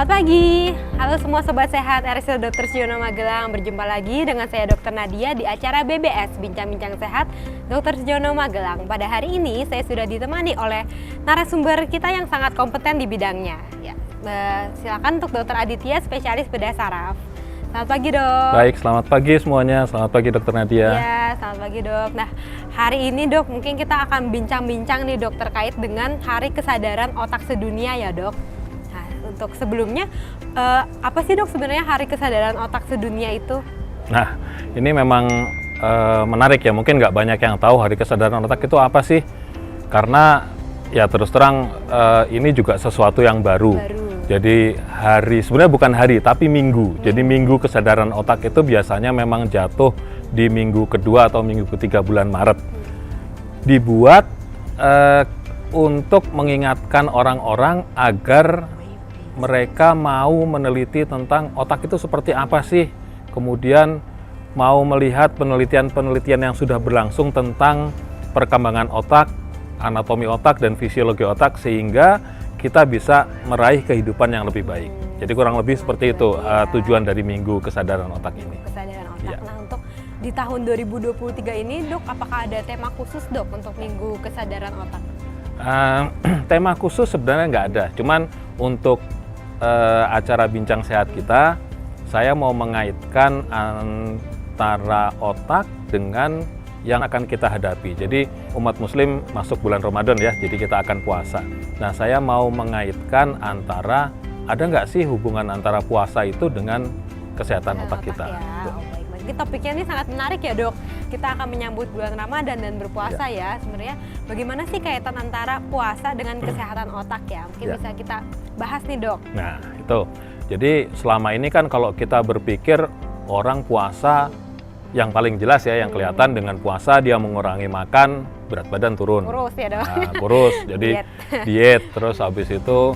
Selamat pagi, halo semua sobat sehat RSUD Dr. Sujono Magelang. Berjumpa lagi dengan saya Dr. Nadia di acara BBS Bincang-Bincang Sehat Dr. Sujono Magelang. Pada hari ini saya sudah ditemani oleh narasumber kita yang sangat kompeten di bidangnya. Ya, silakan untuk Dr. Aditya, spesialis bedah saraf. Selamat pagi dok. Baik, selamat pagi semuanya. Selamat pagi Dr. Nadia. Ya, selamat pagi dok. Nah, hari ini dok mungkin kita akan bincang-bincang nih dok terkait dengan Hari Kesadaran Otak Sedunia ya dok. Untuk sebelumnya, apa sih dok sebenarnya Hari Kesadaran Otak Sedunia itu? Nah, ini memang menarik ya. Mungkin nggak banyak yang tahu Hari Kesadaran Otak itu apa sih. Karena ya terus terang ini juga sesuatu yang baru. Jadi sebenarnya bukan hari, tapi minggu. Jadi Minggu Kesadaran Otak itu biasanya memang jatuh di minggu kedua atau minggu ketiga bulan Maret. Dibuat untuk mengingatkan orang-orang agar mereka mau meneliti tentang otak itu seperti apa sih, kemudian mau melihat penelitian-penelitian yang sudah berlangsung tentang perkembangan otak, anatomi otak, dan fisiologi otak, sehingga kita bisa meraih kehidupan yang lebih baik. Jadi kurang lebih seperti itu tujuan dari Minggu Kesadaran Otak ini. Kesadaran Otak. Ya. Nah, untuk di tahun 2023 ini dok, apakah ada tema khusus dok untuk Minggu Kesadaran Otak? Tema khusus sebenarnya nggak ada, cuman untuk acara bincang sehat kita, saya mau mengaitkan antara otak dengan yang akan kita hadapi. Jadi umat muslim masuk bulan Ramadan ya, jadi kita akan puasa. Nah, saya mau mengaitkan antara, ada nggak sih hubungan antara puasa itu dengan kesehatan otak kita. Ya. Oh, baik. Jadi topiknya ini sangat menarik ya dok. Kita akan menyambut bulan Ramadan dan berpuasa ya. Sebenarnya bagaimana sih kaitan antara puasa dengan kesehatan otak ya? Mungkin bisa kita bahas nih dok. Nah itu, jadi selama ini kan kalau kita berpikir orang puasa, yang paling jelas ya, yang kelihatan dengan puasa dia mengurangi makan, berat badan turun. Kurus ya dok? Nah, kurus, jadi diet, terus habis itu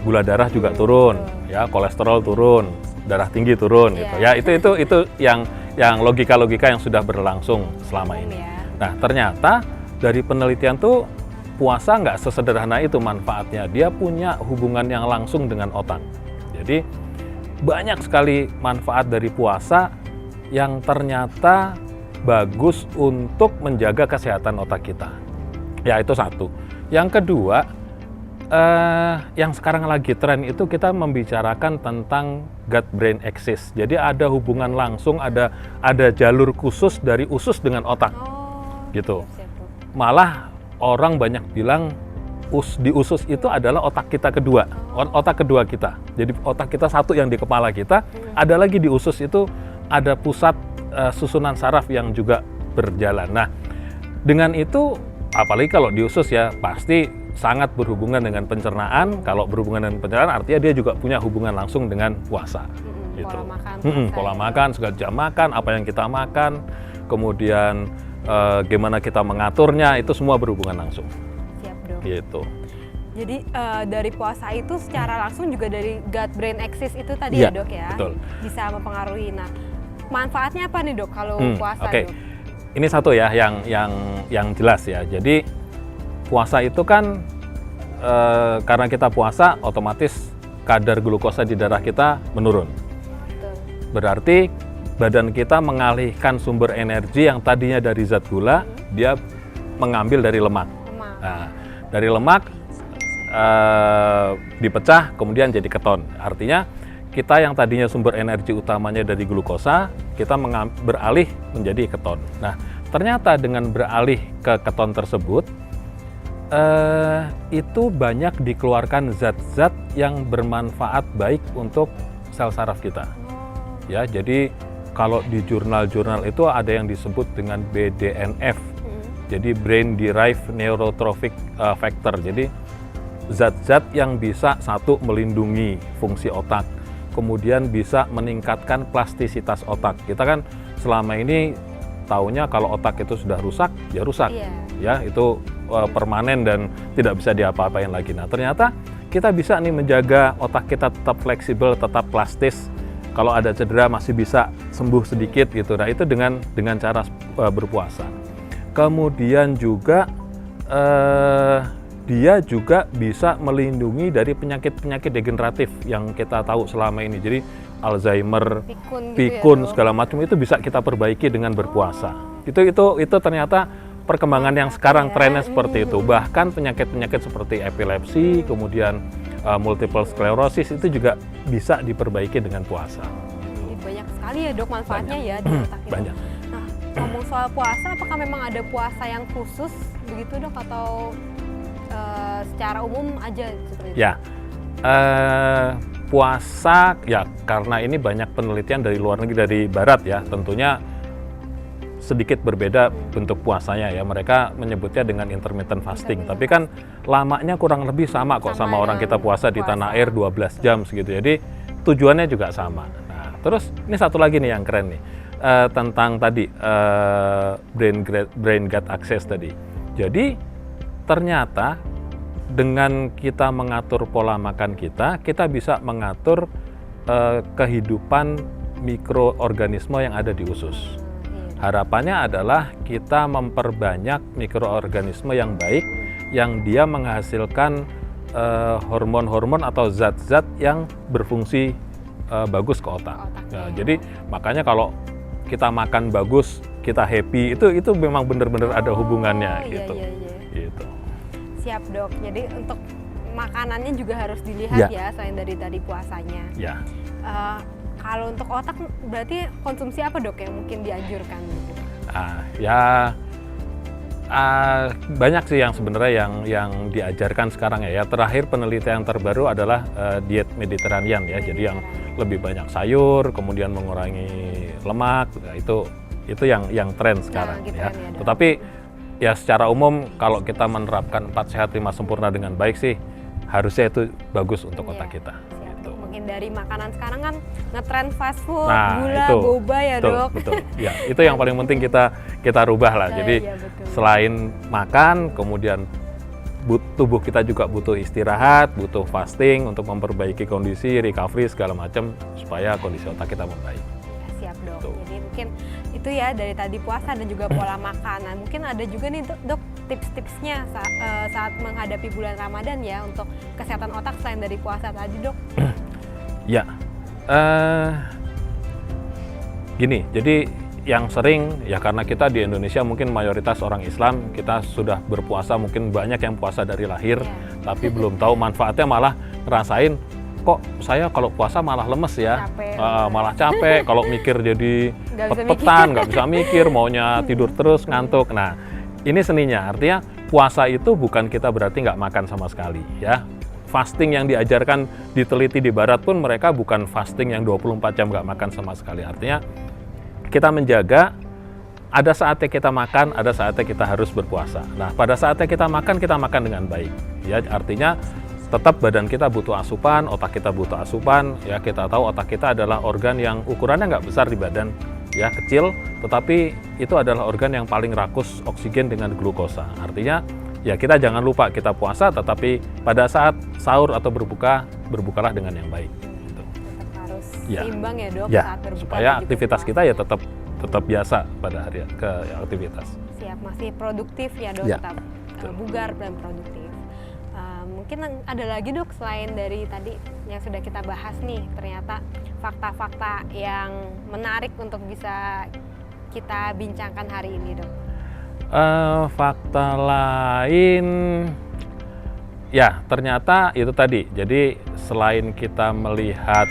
gula darah juga turun, ya kolesterol turun, darah tinggi turun gitu ya. Itu yang logika-logika yang sudah berlangsung selama ini. Nah, ternyata dari penelitian tuh puasa nggak sesederhana itu manfaatnya. Dia punya hubungan yang langsung dengan otak. Jadi banyak sekali manfaat dari puasa yang ternyata bagus untuk menjaga kesehatan otak kita. Ya, itu satu. Yang kedua, yang sekarang lagi tren itu kita membicarakan tentang gut-brain axis. Jadi ada hubungan langsung, ada jalur khusus dari usus dengan otak, gitu. Malah orang banyak bilang di usus itu adalah otak kita kedua, otak kedua kita. Jadi otak kita satu yang di kepala kita, ada lagi di usus itu ada pusat susunan saraf yang juga berjalan. Nah, dengan itu apalagi kalau di usus ya pasti sangat berhubungan dengan pencernaan. Kalau berhubungan dengan pencernaan artinya dia juga punya hubungan langsung dengan puasa. Gitu. Pola makan, pola makan, segala jam makan, apa yang kita makan, kemudian gimana kita mengaturnya, itu semua berhubungan langsung. Siap dok. Gitu. Jadi dari puasa itu secara langsung juga dari gut-brain axis itu tadi ya dok ya? Betul. Bisa mempengaruhi. Nah, manfaatnya apa nih dok kalau puasa dok? Ini satu ya yang jelas ya. Jadi puasa itu kan karena kita puasa otomatis kadar glukosa di darah kita menurun. Betul. Berarti badan kita mengalihkan sumber energi yang tadinya dari zat gula, dia mengambil dari lemak. Nah, dari lemak dipecah kemudian jadi keton. Artinya kita yang tadinya sumber energi utamanya dari glukosa, kita beralih menjadi keton. Nah, ternyata dengan beralih ke keton tersebut, itu banyak dikeluarkan zat-zat yang bermanfaat baik untuk sel saraf kita. Ya, jadi kalau di jurnal-jurnal itu ada yang disebut dengan BDNF. Jadi Brain Derived Neurotrophic Factor. Jadi zat-zat yang bisa satu melindungi fungsi otak, kemudian bisa meningkatkan plastisitas otak. Kita kan selama ini taunya kalau otak itu sudah rusak, ya rusak. Ya, itu permanen dan tidak bisa diapa-apain lagi. Nah, ternyata kita bisa nih menjaga otak kita tetap fleksibel, tetap plastis. Kalau ada cedera masih bisa sembuh sedikit gitu. Nah, itu dengan cara berpuasa. Kemudian juga dia juga bisa melindungi dari penyakit-penyakit degeneratif yang kita tahu selama ini. Jadi Alzheimer, pikun segala macam itu bisa kita perbaiki dengan berpuasa. Itu ternyata perkembangan yang sekarang trennya seperti itu. Bahkan penyakit-penyakit seperti epilepsi, kemudian multiple sclerosis itu juga bisa diperbaiki dengan puasa. Jadi banyak sekali ya dok manfaatnya ya di otak kita. Banyak. Nah, ngomong soal puasa, apakah memang ada puasa yang khusus begitu dok atau secara umum aja seperti itu? Ya, puasa ya karena ini banyak penelitian dari luar negeri, dari barat ya, tentunya sedikit berbeda bentuk puasanya ya. Mereka menyebutnya dengan intermittent fasting, tapi kan lamanya kurang lebih sama kok sama orang kita puasa di tanah air 12 jam segitu. Jadi tujuannya juga sama. Nah, terus ini satu lagi nih yang keren nih, tentang tadi brain gut access tadi. Jadi ternyata dengan kita mengatur pola makan kita bisa mengatur kehidupan mikroorganisme yang ada di usus. Harapannya adalah kita memperbanyak mikroorganisme yang baik, yang dia menghasilkan hormon-hormon atau zat-zat yang berfungsi bagus ke otak. Nah, jadi makanya kalau kita makan bagus, kita happy, itu memang benar-benar ada hubungannya gitu. Gitu. Siap dok. Jadi untuk makanannya juga harus dilihat ya selain dari tadi puasanya. Ya. Kalau untuk otak berarti konsumsi apa dok yang mungkin dianjurkan? Banyak sih yang sebenarnya yang diajarkan sekarang ya. Terakhir penelitian terbaru adalah diet Mediterranean ya. Jadi yang lebih banyak sayur, kemudian mengurangi lemak. Nah, itu yang tren sekarang ya. Tetapi ya secara umum kalau kita menerapkan 4 sehat 5 sempurna dengan baik sih harusnya itu bagus untuk otak kita. Gitu. Mungkin dari makanan sekarang kan ngetren fast food, Nah, gula, boba ya dok. Betul. Ya, itu yang paling penting kita rubah lah. Jadi selain makan, kemudian tubuh kita juga butuh istirahat, butuh fasting untuk memperbaiki kondisi, recovery segala macam supaya kondisi otak kita membaik. Ya, siap dok. Jadi mungkin itu ya dari tadi puasa dan juga pola makan. Nah, mungkin ada juga nih dok tips-tipsnya saat menghadapi bulan Ramadan ya untuk kesehatan otak selain dari puasa tadi dok. Ya, gini, jadi yang sering ya karena kita di Indonesia mungkin mayoritas orang Islam, kita sudah berpuasa, mungkin banyak yang puasa dari lahir, tapi belum tahu manfaatnya, malah ngerasain kok saya kalau puasa malah lemes ya, malah capek, kalau mikir jadi pet-petan, nggak bisa mikir, maunya tidur terus, ngantuk. Nah, ini seninya, artinya puasa itu bukan kita berarti nggak makan sama sekali ya. Fasting yang diajarkan, diteliti di barat pun mereka bukan fasting yang 24 jam nggak makan sama sekali. Artinya kita menjaga, ada saatnya kita makan, ada saatnya kita harus berpuasa. Nah, pada saatnya kita makan dengan baik. Ya, artinya tetap badan kita butuh asupan, otak kita butuh asupan. Ya, kita tahu otak kita adalah organ yang ukurannya nggak besar di badan, ya kecil, tetapi itu adalah organ yang paling rakus oksigen dengan glukosa. Artinya ya kita jangan lupa kita puasa, tetapi pada saat sahur atau berbukalah dengan yang baik. Gitu. Tetap harus seimbang ya dok saat berbuka. Supaya aktivitas kita ya tetap biasa pada hari ke aktivitas. Siap, masih produktif ya dok, tetap bugar dan produktif. Mungkin ada lagi dok selain dari tadi yang sudah kita bahas nih, ternyata fakta-fakta yang menarik untuk bisa kita bincangkan hari ini dok. Fakta lain ya ternyata itu tadi, jadi selain kita melihat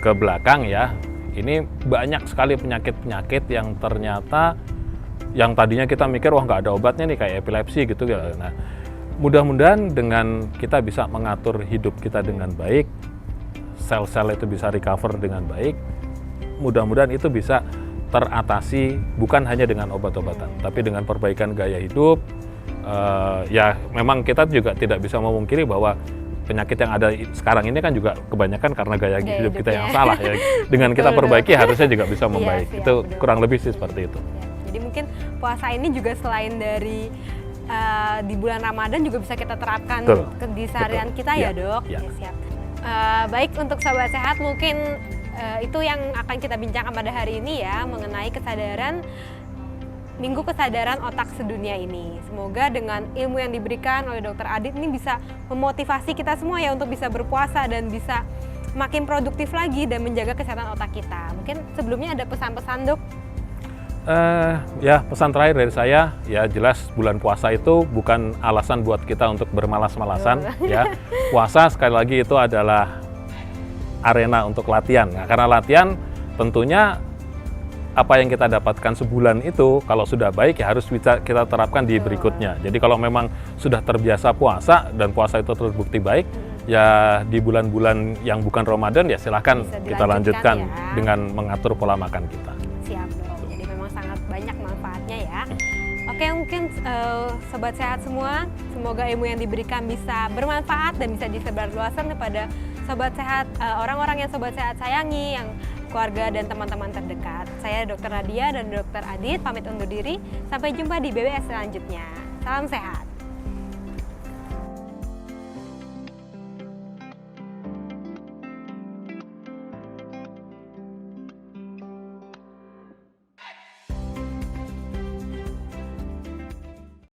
ke belakang ya, ini banyak sekali penyakit-penyakit yang ternyata yang tadinya kita mikir wah nggak ada obatnya nih kayak epilepsi gitu ya. Nah, mudah-mudahan dengan kita bisa mengatur hidup kita dengan baik, sel-sel itu bisa recover dengan baik, mudah-mudahan itu bisa teratasi bukan hanya dengan obat-obatan, tapi dengan perbaikan gaya hidup. Ya memang kita juga tidak bisa memungkiri bahwa penyakit yang ada sekarang ini kan juga kebanyakan karena gaya hidup kita yang salah ya. Dengan kita perbaiki harusnya juga bisa membaik. Iya, itu kurang lebih sih seperti itu. Ya, jadi mungkin puasa ini juga selain dari di bulan Ramadan juga bisa kita terapkan di seharian kita ya dok. Ya, siap. Baik, untuk sahabat sehat mungkin itu yang akan kita bincangkan pada hari ini ya, mengenai kesadaran Minggu Kesadaran Otak Sedunia ini. Semoga dengan ilmu yang diberikan oleh Dokter Adit ini bisa memotivasi kita semua ya untuk bisa berpuasa dan bisa makin produktif lagi dan menjaga kesehatan otak kita. Mungkin sebelumnya ada pesan-pesan, Dok? Ya, pesan terakhir dari saya, ya jelas bulan puasa itu bukan alasan buat kita untuk bermalas-malasan. Ya, puasa sekali lagi itu adalah arena untuk latihan. Nah, karena latihan tentunya apa yang kita dapatkan sebulan itu kalau sudah baik ya harus bisa kita terapkan di berikutnya. Jadi kalau memang sudah terbiasa puasa dan puasa itu terbukti baik, ya di bulan-bulan yang bukan Ramadan ya silahkan kita lanjutkan ya, dengan mengatur pola makan kita. Siap, Dok. Jadi memang sangat banyak manfaatnya ya. Oke, mungkin sobat sehat semua, semoga ilmu yang diberikan bisa bermanfaat dan bisa disebarluaskan kepada sobat sehat, orang-orang yang sobat sehat sayangi, yang keluarga dan teman-teman terdekat. Saya Dr. Nadia dan Dr. Adit pamit undur diri. Sampai jumpa di BBS selanjutnya. Salam sehat.